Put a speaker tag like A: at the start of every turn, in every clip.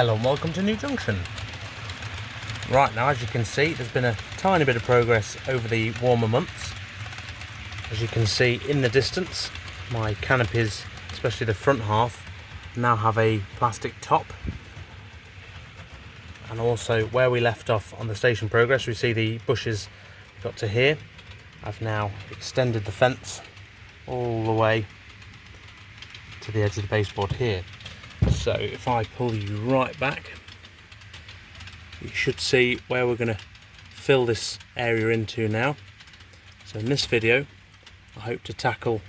A: Hello and welcome to New Junction. Right, now as you can see, there's been a tiny bit of progress over the warmer months. As you can see in the distance, my canopies, especially the front half, now have a plastic top. And also where we left off on the station progress, we see the bushes got to here. I've now extended the fence all the way to the edge of the baseboard here. So if I pull you right back, you should see where we're going to fill this area into now. So in this video, I hope to tackle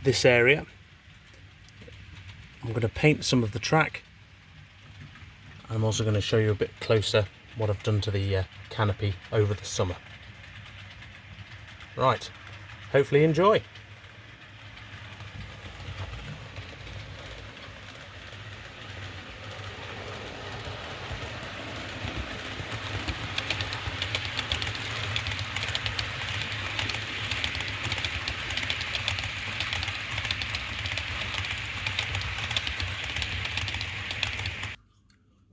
A: this area. I'm going to paint some of the track. I'm also going to show you a bit closer what I've done to the canopy over the summer. Right, hopefully enjoy.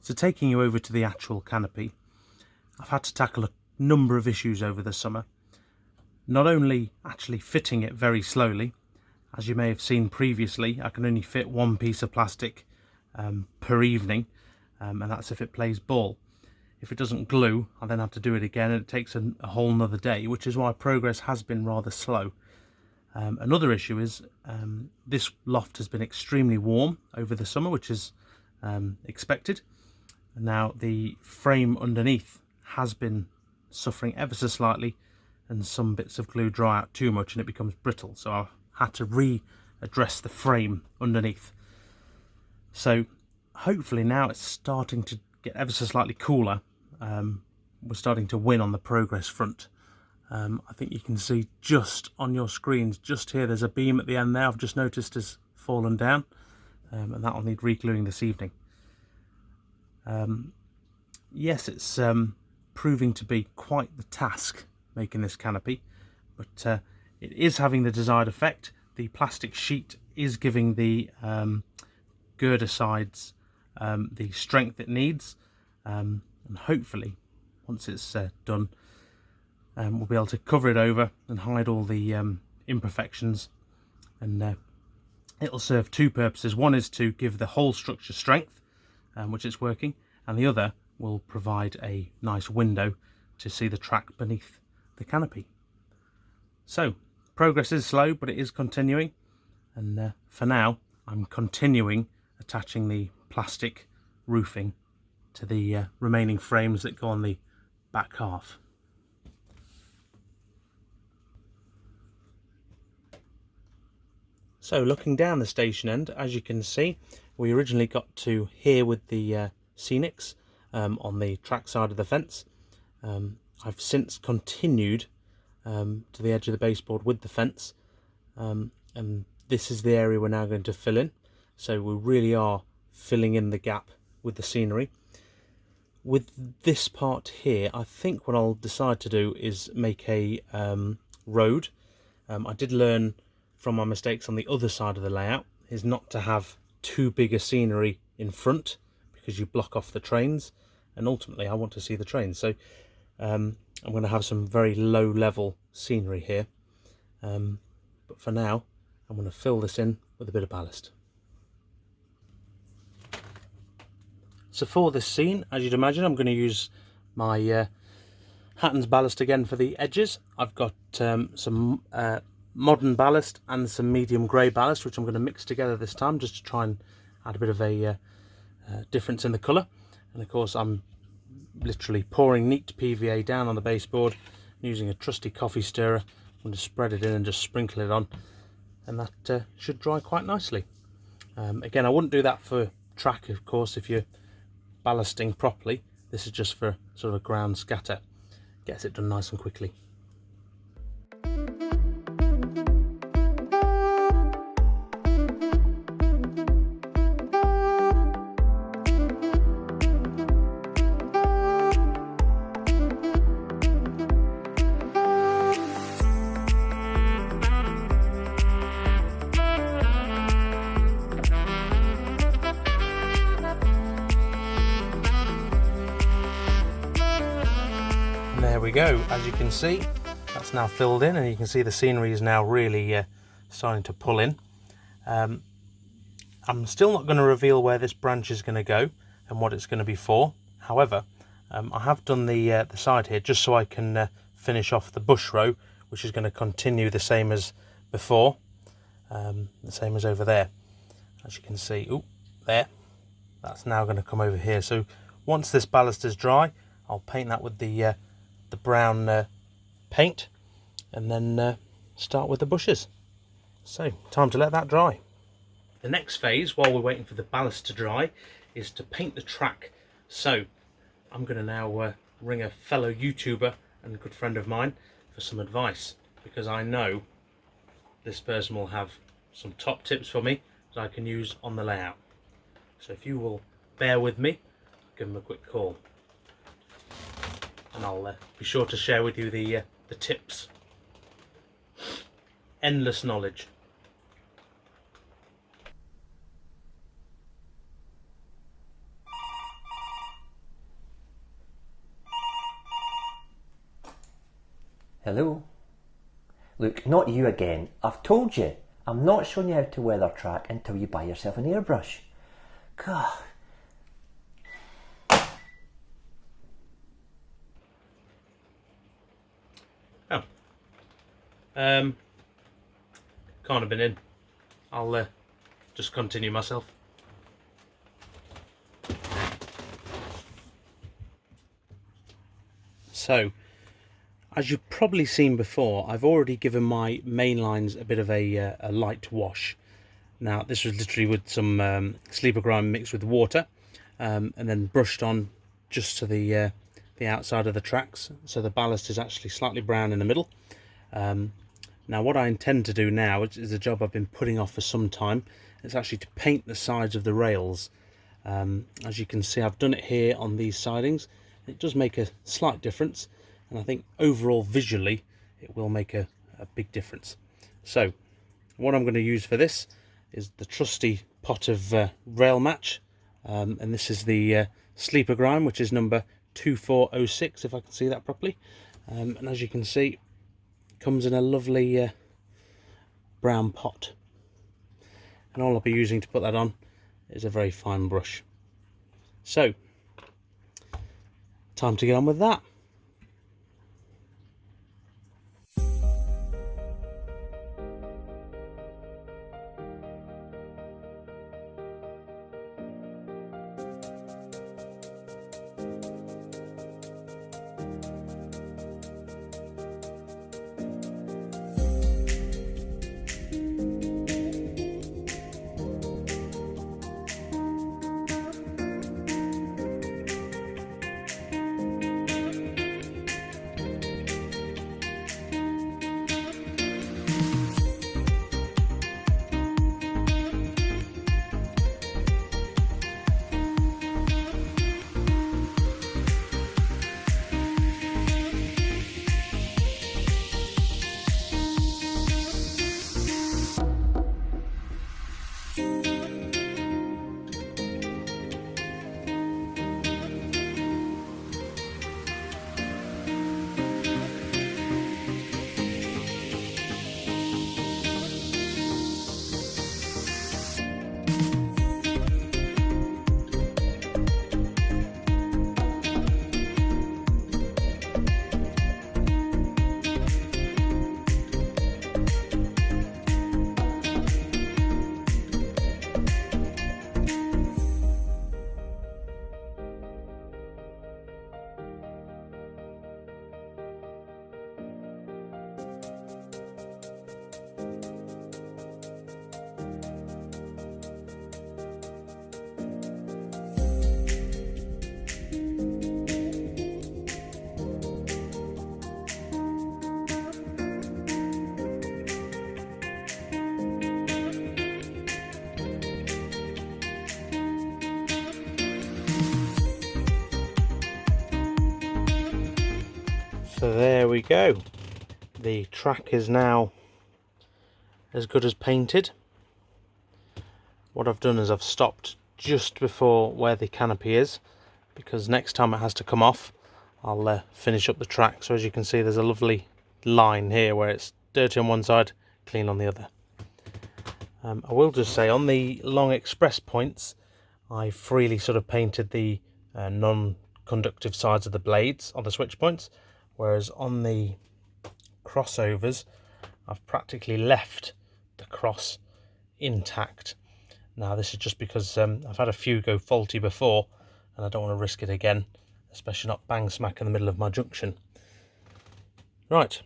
A: So taking you over to the actual canopy, I've had to tackle a number of issues over the summer. Not only actually fitting it very slowly, as you may have seen previously, I can only fit one piece of plastic per evening, and that's if it plays ball. If it doesn't glue, I then have to do it again, and it takes a whole nother day, which is why progress has been rather slow. Another issue is this loft has been extremely warm over the summer, which is expected. Now the frame underneath has been suffering ever so slightly, and some bits of glue dry out too much and it becomes brittle, so I've had to readdress the frame underneath. So hopefully now it's starting to get ever so slightly cooler. We're starting to win on the progress front. I think you can see just on your screens, just here, there's a beam at the end there I've just noticed has fallen down, and that will need re-gluing this evening. Yes, it's proving to be quite the task making this canopy, but it is having the desired effect. The plastic sheet is giving the girder sides the strength it needs, and hopefully once it's done, we'll be able to cover it over and hide all the imperfections, and it'll serve two purposes. One is to give the whole structure strength, which it's working, and the other will provide a nice window to see the track beneath the canopy. So progress is slow, but it is continuing, and for now I'm continuing attaching the plastic roofing to the remaining frames that go on the back half. So looking down the station end, as you can see, we originally got to here with the scenics on the track side of the fence. I've since continued to the edge of the baseboard with the fence, and this is the area we're now going to fill in. So we really are filling in the gap with the scenery. With this part here, I think what I'll decide to do is make a road. I did learn from my mistakes on the other side of the layout is not to have too big a scenery in front, because you block off the trains, and ultimately I want to see the trains. So I'm going to have some very low level scenery here, but for now I'm going to fill this in with a bit of ballast. So for this scene, as you'd imagine, I'm going to use my Hatton's ballast again for the edges. I've got some modern ballast and some medium grey ballast, which I'm going to mix together this time just to try and add a bit of a difference in the colour. And of course I'm literally pouring neat PVA down on the baseboard using a trusty coffee stirrer. I'm going to spread it in and just sprinkle it on, and that should dry quite nicely. Again, I wouldn't do that for track, of course, if you're ballasting properly. This is just for sort of a ground scatter. Gets it done nice and quickly. go. As you can see, that's now filled in, and you can see the scenery is now really starting to pull in. I'm still not going to reveal where this branch is going to go and what it's going to be for. However, I have done the side here just so I can finish off the bush row, which is going to continue the same as before, the same as over there. As you can see, there, that's now going to come over here. So once this ballast is dry, I'll paint that with the brown paint, and then start with the bushes. So time to let that dry. The next phase, while we're waiting for the ballast to dry, is to paint the track. So I'm going to now ring a fellow YouTuber and good friend of mine for some advice, because I know this person will have some top tips for me that I can use on the layout. So if you will bear with me, I'll give him a quick call, and I'll be sure to share with you the tips. Endless knowledge.
B: Hello? Look, not you again. I've told you, I'm not showing you how to weather track until you buy yourself an airbrush. God.
A: Oh. Can't have been in. I'll just continue myself. So, as you've probably seen before, I've already given my main lines a bit of a light wash. Now, this was literally with some sleeper grime mixed with water, and then brushed on just to the outside of the tracks, so the ballast is actually slightly brown in the middle. Now, what I intend to do now is a job I've been putting off for some time. It's actually to paint the sides of the rails. As you can see, I've done it here on these sidings. It does make a slight difference, and I think overall visually it will make a big difference. So what I'm going to use for this is the trusty pot of rail match, and this is the sleeper grime, which is number 2406, if I can see that properly. And as you can see, it comes in a lovely brown pot, and all I'll be using to put that on is a very fine brush. So time to get on with that. So there we go. The track is now as good as painted. What I've done is I've stopped just before where the canopy is, because next time it has to come off, I'll finish up the track. So as you can see, there's a lovely line here where it's dirty on one side, clean on the other. I will just say, on the long express points, I freely sort of painted the non-conductive sides of the blades on the switch points, whereas on the crossovers I've practically left the cross intact. Now this is just because I've had a few go faulty before and I don't want to risk it again, especially not bang smack in the middle of my junction. Right,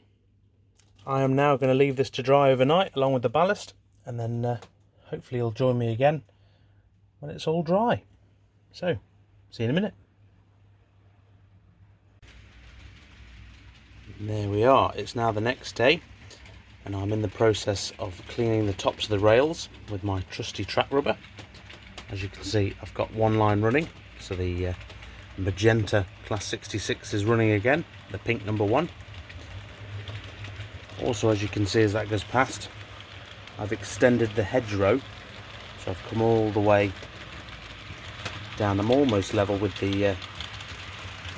A: I am now going to leave this to dry overnight along with the ballast, and then hopefully you'll join me again when it's all dry. So, see you in a minute. And there we are, it's now the next day, and I'm in the process of cleaning the tops of the rails with my trusty track rubber. As you can see, I've got one line running, so the magenta class 66 is running again, the pink number 1. Also, as you can see as that goes past, I've extended the hedgerow, so I've come all the way down. I'm almost level with the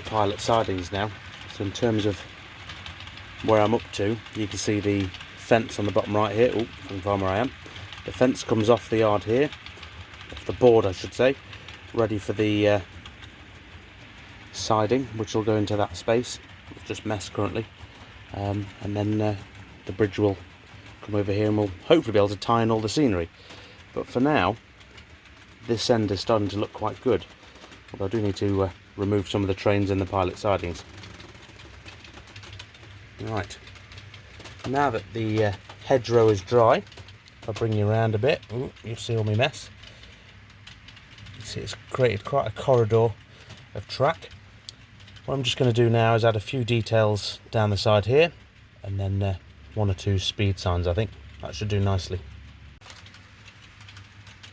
A: pilot sidings now. So in terms of where I'm up to, you can see the fence on the bottom right here. Oh, I can find where I am. The fence comes off the yard here, off the board I should say, ready for the siding, which will go into that space. It's just mess currently, and then the bridge will come over here and we'll hopefully be able to tie in all the scenery. But for now, this end is starting to look quite good, although I do need to remove some of the trains and the pilot sidings. Right, now that the hedgerow is dry, if I bring you around a bit, ooh, you'll see all my mess. You see it's created quite a corridor of track. What I'm just going to do now is add a few details down the side here, and then 1 or 2 speed signs. I think that should do nicely.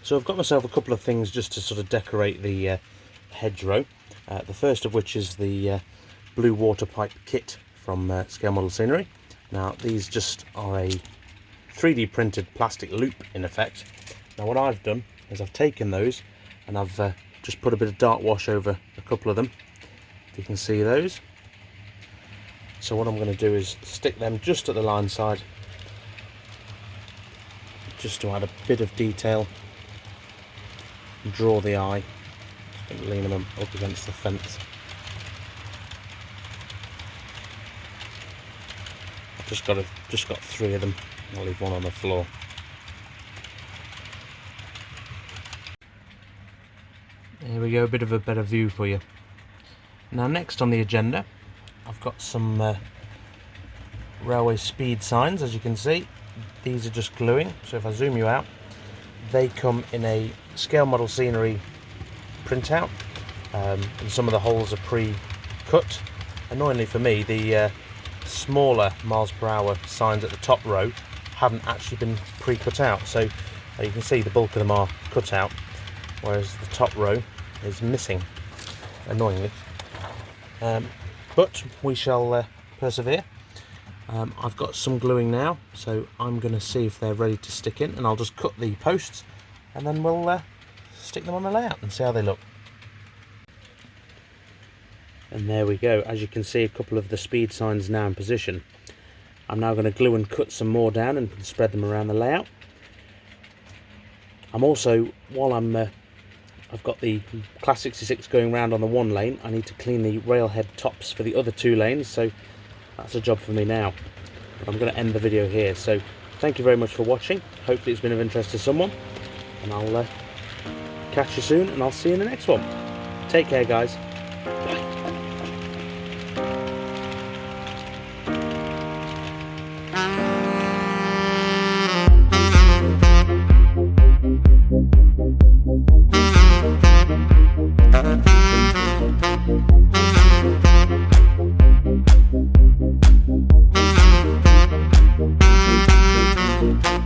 A: So I've got myself a couple of things just to sort of decorate the hedgerow. The first of which is the blue water pipe kit from Scale Model Scenery. Now these just are a 3D printed plastic loop in effect. Now what I've done is I've taken those and I've just put a bit of dark wash over a couple of them, if you can see those. So what I'm going to do is stick them just at the line side, just to add a bit of detail, draw the eye, and lean them up against the fence. I've just got 3 of them. I'll leave one on the floor. There we go, a bit of a better view for you. Now next on the agenda, I've got some railway speed signs. As you can see, these are just gluing, so if I zoom you out, they come in a Scale Model Scenery printout, and some of the holes are pre-cut. Annoyingly for me, the smaller miles per hour signs at the top row haven't actually been pre-cut out, so you can see the bulk of them are cut out, whereas the top row is missing, annoyingly. But we shall persevere. I've got some gluing now, so I'm going to see if they're ready to stick in, and I'll just cut the posts and then we'll stick them on the layout and see how they look. And there we go. As you can see, a couple of the speed signs now in position. I'm now going to glue and cut some more down and spread them around the layout. I'm also, while I've got the Class 66 going round on the 1 lane, I need to clean the railhead tops for the other 2 lanes, so that's a job for me now. But I'm going to end the video here, so thank you very much for watching. Hopefully it's been of interest to someone, and I'll catch you soon, and I'll see you in the next one. Take care, guys. Bye.
C: We'll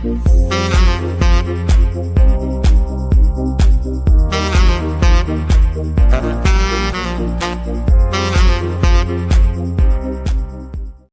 C: be right back.